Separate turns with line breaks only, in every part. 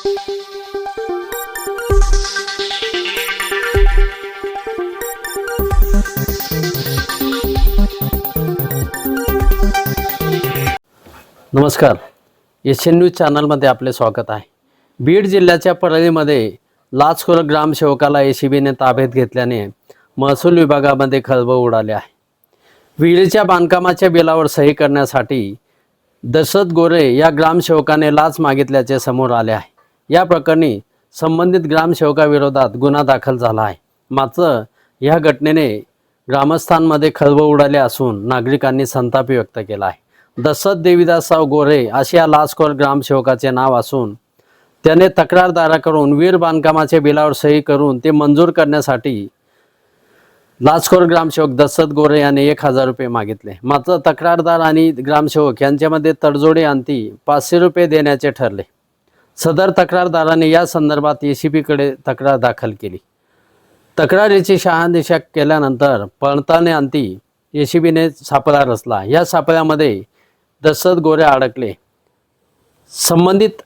नमस्कार, Asian news चॅनलमध्ये आपले स्वागत आहे। बीड जिल्ह्याच्या परळीमध्ये लाचखोर ग्रामसेवकाला एसीबीने ताब्यात घेतल्याने महसूल विभागामध्ये खळबळ उडाली आहे। विहिरीच्या बांधकामाच्या बिलावर सही करण्यासाठी दशरथ गोरे या ग्रामसेवकाने लाच मागितल्याचे समोर आले आहे। या प्रकरणी संबंधित ग्रामसेवकाविरोधात गुन्हा दाखल झाला आहे। मात्र या घटनेने ग्रामस्थांमध्ये खळबळ उडाली असून नागरिकांनी संताप व्यक्त केला आहे। दशरथ देवीदासराव गोरे असे या लाचखोर ग्रामसेवकाचे नाव असून त्याने तक्रारदाराकडून विहीर बांधकामाच्या बिलावर सही करून ते मंजूर करण्यासाठी लाचखोर ग्रामसेवक दशरथ गोरे याने 1000 रुपये मागितले। मात्र तक्रारदार आणि ग्रामसेवक यांच्यामध्ये तडजोडीअंती 500 रुपये देण्याचे ठरले। सदर तक्रारदाराने या संदर्भात एसीबीकडे तक्रार दाखल केली। तक्रारीची शहानिशा केल्यानंतर पडताळणीअंती एसीबीने सापळा रचला। या सापळ्यामध्ये दशरथ गोरे अडकले। संबंधित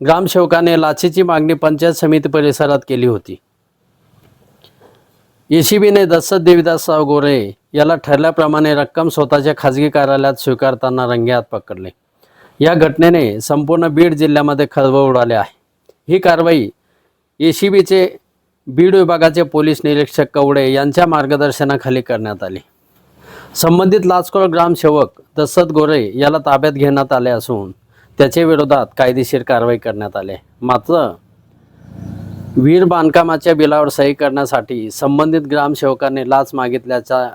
ग्रामसेवकाने लाचेची मागणी पंचायत समिती परिसरात केली होती। एसीबीने दशरथ देवीदासराव गोरे याला ठरल्याप्रमाणे रक्कम स्वतःच्या खाजगी कार्यालयात स्वीकारताना रंगेहात पकडले। या घटनेने संपूर्ण बीड जिल्ह्यामध्ये खळबळ उडाली आहे। ही कारवाई एसीबीचे बीड विभागाचे पोलीस निरीक्षक कवडे यांच्या मार्गदर्शनाखाली करण्यात आली। संबंधित लाचखोर ग्रामसेवक दशरथ गोरे याला ताब्यात घेण्यात आले असून त्याच्या विरोधात कायदेशीर कारवाई करण्यात आली। मात्र विहीर बांधकामाच्या बिलावर सही करण्यासाठी संबंधित ग्रामसेवकाने लाच मागितल्याचा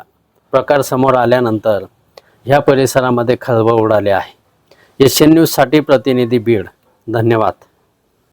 प्रकार समोर आल्यानंतर ह्या परिसरामध्ये खळबळ उडाली आहे। एशियन न्यूजसाठी प्रतिनिधी बीड। धन्यवाद।